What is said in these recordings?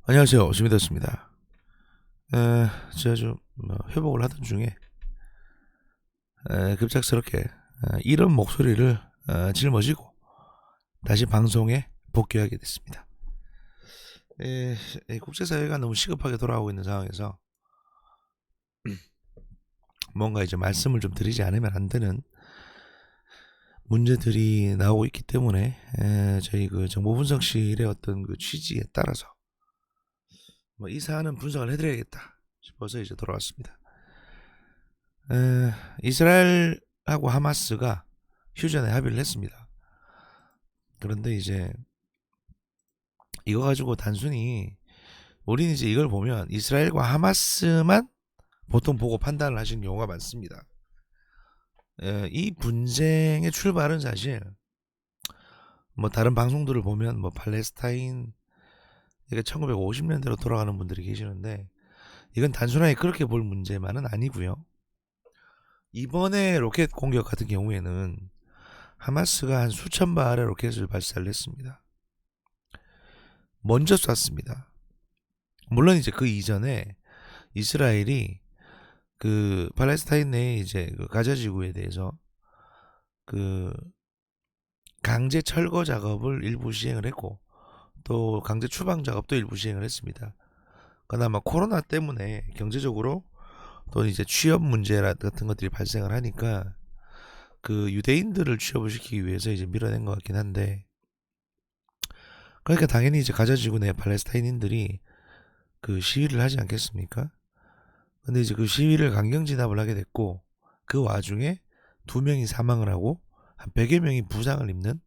안녕하세요. 심이었습니다. 제가 좀 회복을 하던 중에 급작스럽게 이런 목소리를 짊어지고 다시 방송에 복귀하게 됐습니다. 국제사회가 너무 시급하게 돌아가고 있는 상황에서 뭔가 이제 말씀을 좀 드리지 않으면 안 되는 문제들이 나오고 있기 때문에 저희 그 정보분석실의 어떤 그 취지에 따라서 이 사안은 분석을 해드려야겠다 싶어서 이제 돌아왔습니다. 이스라엘하고 하마스가 휴전에 합의를 했습니다. 그런데 이제 이거 가지고 단순히 우리는 이제 이걸 보면 이스라엘과 하마스만 보통 보고 판단을 하시는 경우가 많습니다. 이 분쟁의 출발은 사실 뭐 다른 방송들을 보면 뭐 팔레스타인 이게 1950년대로 돌아가는 분들이 계시는데 이건 단순하게 그렇게 볼 문제만은 아니고요. 이번에 로켓 공격 같은 경우에는 하마스가 한 수천 발의 로켓을 발사를 했습니다. 먼저 쐈습니다. 물론 이제 그 이전에 이스라엘이 그 팔레스타인 내에 이제 그 가자 지구에 대해서 그 강제 철거 작업을 일부 시행을 했고 또 강제 추방 작업도 일부 시행을 했습니다. 그나마 코로나 때문에 경제적으로 또 이제 취업 문제 같은 것들이 발생을 하니까 그 유대인들을 취업을 시키기 위해서 이제 밀어낸 것 같긴 한데 그러니까 당연히 이제 가자 지구 내 팔레스타인인들이 그 시위를 하지 않겠습니까? 근데 이제 그 시위를 강경 진압을 하게 됐고 그 와중에 2명이 사망을 하고 한 100여 명이 부상을 입는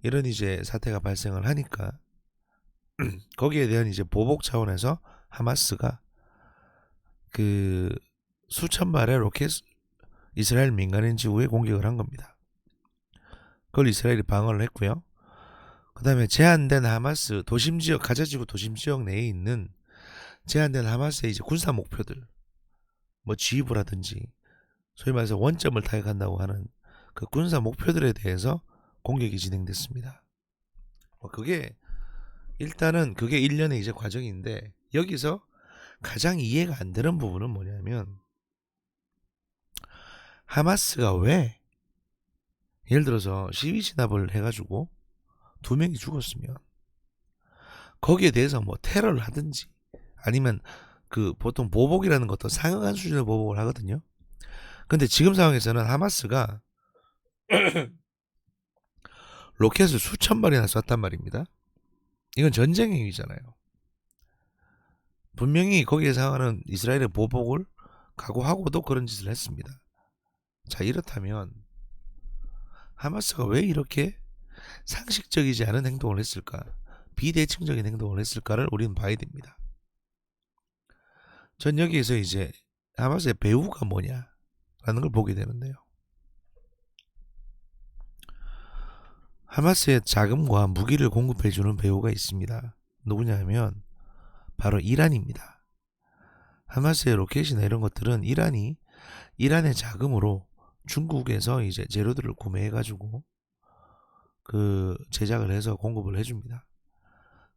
이런 이제 사태가 발생을 하니까 거기에 대한 이제 보복 차원에서 하마스가 그 수천 발의 로켓 이스라엘 민간인 지구에 공격을 한 겁니다. 그걸 이스라엘이 방어를 했고요. 그 다음에 제한된 하마스 도심 지역 가자지구 도심 지역 내에 있는 제한된 하마스의 이제 군사 목표들 뭐 지휘부라든지 소위 말해서 원점을 타격한다고 하는 그 군사 목표들에 대해서 공격이 진행됐습니다. 그게 일단은 그게 일련의 이제 과정인데 여기서 가장 이해가 안 되는 부분은 뭐냐면 하마스가 왜 예를 들어서 시위 진압을 해가지고 2명이 죽었으면 거기에 대해서 뭐 테러를 하든지 아니면 그 보통 보복이라는 것도 상응한 수준의 보복을 하거든요. 근데 지금 상황에서는 하마스가 로켓을 수천 발이나 쐈단 말입니다. 이건 전쟁 행위잖아요. 분명히 거기에 상하는 이스라엘의 보복을 각오하고도 그런 짓을 했습니다. 자, 이렇다면 하마스가 왜 이렇게 상식적이지 않은 행동을 했을까? 비대칭적인 행동을 했을까를 우리는 봐야 됩니다. 전 여기에서 이제 하마스의 배후가 뭐냐라는 걸 보게 되는데요. 하마스의 자금과 무기를 공급해주는 배후가 있습니다. 누구냐면 바로 이란입니다. 하마스의 로켓이나 이런 것들은 이란의 자금으로 중국에서 이제 재료들을 구매해가지고 그 제작을 해서 공급을 해줍니다.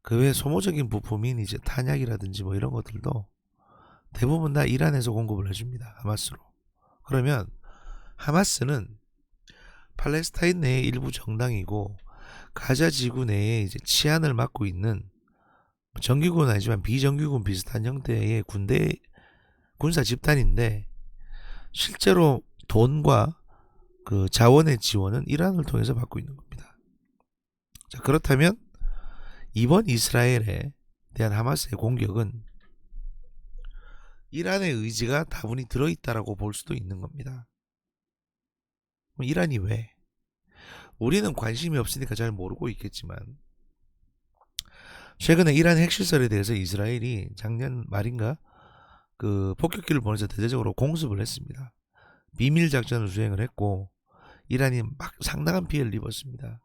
그 외 소모적인 부품인 이제 탄약이라든지 뭐 이런 것들도 대부분 다 이란에서 공급을 해줍니다. 하마스로. 그러면 하마스는 팔레스타인 내의 일부 정당이고 가자 지구 내에 이제 치안을 맡고 있는 정규군은 아니지만 비정규군 비슷한 형태의 군사 집단인데 실제로 돈과 그 자원의 지원은 이란을 통해서 받고 있는 겁니다. 자, 그렇다면 이번 이스라엘에 대한 하마스의 공격은 이란의 의지가 다분히 들어있다라고 볼 수도 있는 겁니다. 이란이 왜? 우리는 관심이 없으니까 잘 모르고 있겠지만 최근에 이란 핵시설에 대해서 이스라엘이 작년 말인가 그 폭격기를 보내서 대대적으로 공습을 했습니다. 비밀 작전을 수행을 했고 이란이 막 상당한 피해를 입었습니다.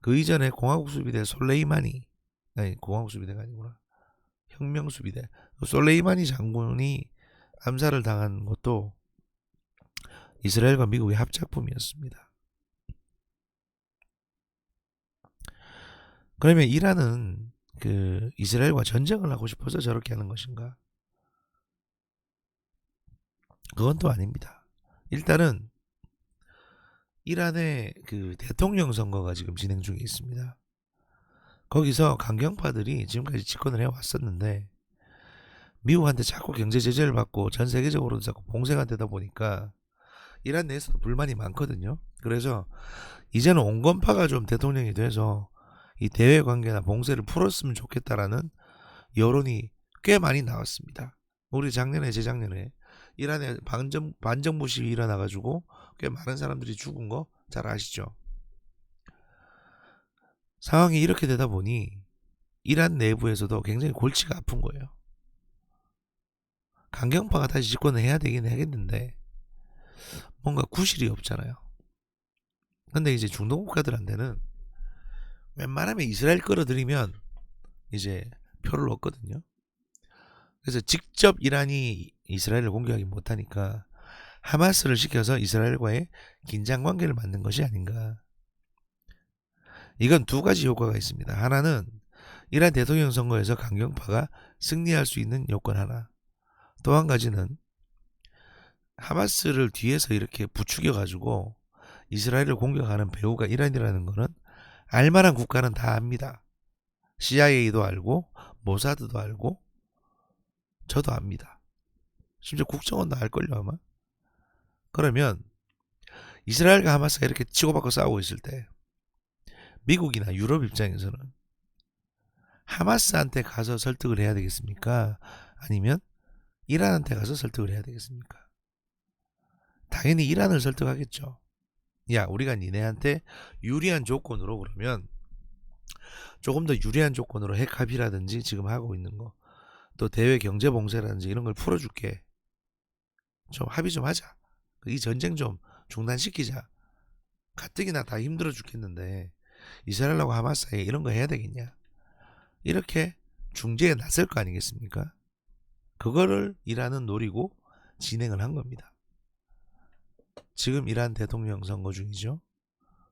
그 이전에 공화국 수비대 솔레이마니 아니 공화국 수비대가 아니구나 혁명 수비대 솔레이마니 장군이 암살을 당한 것도 이스라엘과 미국의 합작품이었습니다. 그러면 이란은 그 이스라엘과 전쟁을 하고 싶어서 저렇게 하는 것인가? 그건 또 아닙니다. 일단은 이란의 그 대통령 선거가 지금 진행 중에 있습니다. 거기서 강경파들이 지금까지 집권을 해왔었는데 미국한테 자꾸 경제 제재를 받고 전 세계적으로도 자꾸 봉쇄가 되다 보니까 이란 내에서도 불만이 많거든요. 그래서 이제는 온건파가 좀 대통령이 돼서 이 대외 관계나 봉쇄를 풀었으면 좋겠다라는 여론이 꽤 많이 나왔습니다. 우리 작년에 재작년에 이란에 반정부 시위 일어나가지고 꽤 많은 사람들이 죽은 거 잘 아시죠? 상황이 이렇게 되다 보니 이란 내부에서도 굉장히 골치가 아픈 거예요. 강경파가 다시 집권을 해야 되긴 하겠는데 뭔가 구실이 없잖아요. 근데 이제 중동 국가들한테는 웬만하면 이스라엘 끌어들이면 이제 표를 얻거든요. 그래서 직접 이란이 이스라엘을 공격하기 못하니까 하마스를 시켜서 이스라엘과의 긴장 관계를 만든 것이 아닌가. 이건 두 가지 효과가 있습니다. 하나는 이란 대통령 선거에서 강경파가 승리할 수 있는 요건 하나. 또 한 가지는 하마스를 뒤에서 이렇게 부추겨 가지고 이스라엘을 공격하는 배후가 이란이라는 거는 알만한 국가는 다 압니다. CIA도 알고 모사드도 알고 저도 압니다. 심지어 국정원도 알걸요 아마. 그러면 이스라엘과 하마스가 이렇게 치고받고 싸우고 있을 때 미국이나 유럽 입장에서는 하마스한테 가서 설득을 해야 되겠습니까? 아니면 이란한테 가서 설득을 해야 되겠습니까? 당연히 이란을 설득하겠죠. 야, 우리가 니네한테 유리한 조건으로 그러면 조금 더 유리한 조건으로 핵 합의라든지 지금 하고 있는 거, 또 대외 경제 봉쇄라든지 이런 걸 풀어줄게. 좀 합의 좀 하자. 이 전쟁 좀 중단시키자. 가뜩이나 다 힘들어 죽겠는데 이스라엘하고 하마스 사이에 이런 거 해야 되겠냐? 이렇게 중재에 나설 거 아니겠습니까? 그거를 이란은 노리고 진행을 한 겁니다. 지금 이란 대통령 선거 중이죠.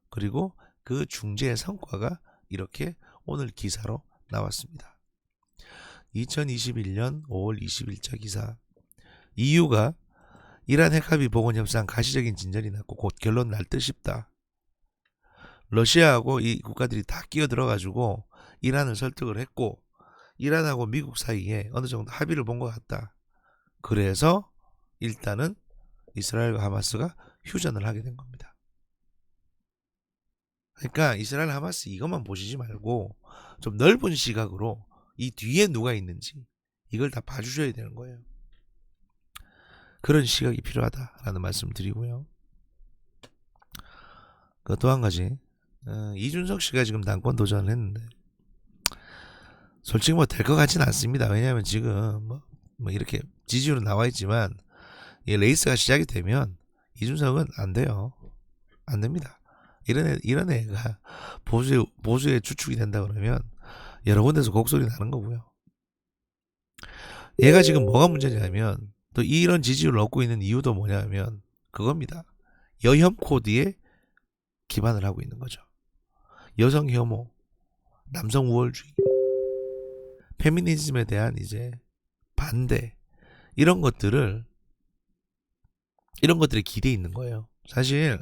그리고 그 중재의 성과가 이렇게 오늘 기사로 나왔습니다. 2021년 5월 20일자 기사. EU가 이란 핵합의 복원 협상 가시적인 진전이 났고 곧 결론 날 듯 싶다. 러시아하고 이 국가들이 다 끼어들어가지고 이란을 설득을 했고 이란하고 미국 사이에 어느 정도 합의를 본 것 같다. 그래서 일단은 이스라엘과 하마스가 휴전을 하게 된 겁니다. 그러니까 이스라엘 하마스 이것만 보시지 말고 좀 넓은 시각으로 이 뒤에 누가 있는지 이걸 다 봐주셔야 되는 거예요. 그런 시각이 필요하다라는 말씀을 드리고요. 또 한 가지, 이준석 씨가 지금 당권 도전을 했는데 솔직히 뭐 될 것 같지는 않습니다. 왜냐하면 지금 뭐 이렇게 지지율은 나와 있지만 이 레이스가 시작이 되면 이준석은 안 돼요. 안 됩니다. 이런 애가 보수의 주축이 된다 그러면 여러 군데서 곡소리 나는 거고요. 얘가 지금 뭐가 문제냐면 또 이런 지지율을 얻고 있는 이유도 뭐냐면 그겁니다. 여혐 코드에 기반을 하고 있는 거죠. 여성 혐오, 남성 우월주의, 페미니즘에 대한 이제 반대 이런 것들이 기대에 있는 거예요. 사실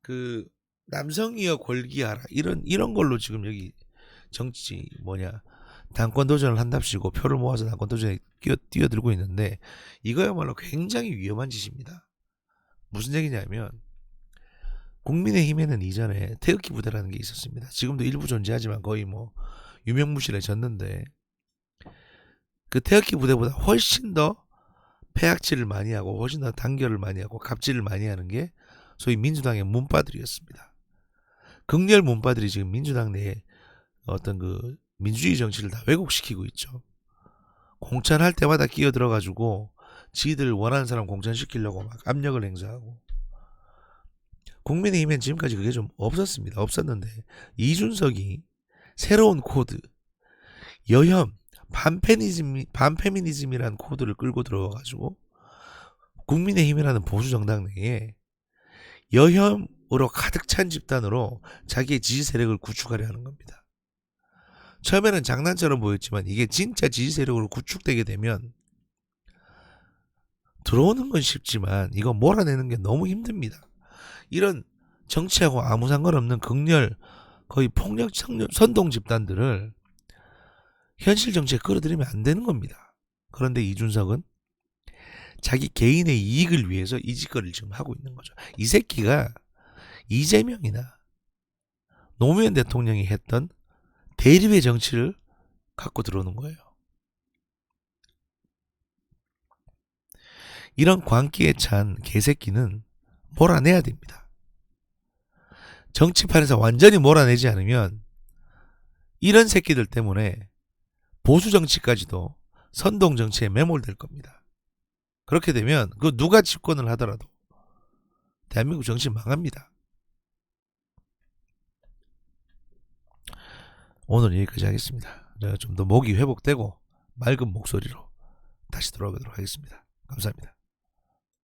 그 남성이여 골기하라 이런 걸로 지금 여기 정치 당권 도전을 한답시고 표를 모아서 당권 도전에 뛰어들고 있는데 이거야말로 굉장히 위험한 짓입니다. 무슨 얘기냐면 국민의힘에는 이전에 태극기 부대라는 게 있었습니다. 지금도 일부 존재하지만 거의 뭐 유명무실해졌는데 그 태극기 부대보다 훨씬 더 폐악질을 많이 하고 훨씬 더 단결을 많이 하고 갑질을 많이 하는 게 소위 민주당의 문파들이었습니다. 극렬 문파들이 지금 민주당 내에 어떤 그 민주주의 정치를 다 왜곡시키고 있죠. 공천할 때마다 끼어들어가지고 지들 원하는 사람 공천시키려고 막 압력을 행사하고 국민의힘엔 지금까지 그게 좀 없었는데 이준석이 새로운 코드 여혐 반페미니즘이라는 코드를 끌고 들어와가지고 국민의힘이라는 보수 정당 내에 여혐으로 가득 찬 집단으로 자기의 지지 세력을 구축하려 하는 겁니다. 처음에는 장난처럼 보였지만 이게 진짜 지지 세력으로 구축되게 되면 들어오는 건 쉽지만 이거 몰아내는 게 너무 힘듭니다. 이런 정치하고 아무 상관없는 극렬 거의 폭력 선동 집단들을 현실 정치에 끌어들이면 안 되는 겁니다. 그런데 이준석은 자기 개인의 이익을 위해서 이 짓거리를 지금 하고 있는 거죠. 이 새끼가 이재명이나 노무현 대통령이 했던 대립의 정치를 갖고 들어오는 거예요. 이런 광기에 찬 개새끼는 몰아내야 됩니다. 정치판에서 완전히 몰아내지 않으면 이런 새끼들 때문에 보수 정치까지도 선동 정치에 매몰될 겁니다. 그렇게 되면 그 누가 집권을 하더라도 대한민국 정치 망합니다. 오늘 여기까지 하겠습니다. 제가 좀 더 목이 회복되고 맑은 목소리로 다시 돌아오도록 하겠습니다. 감사합니다.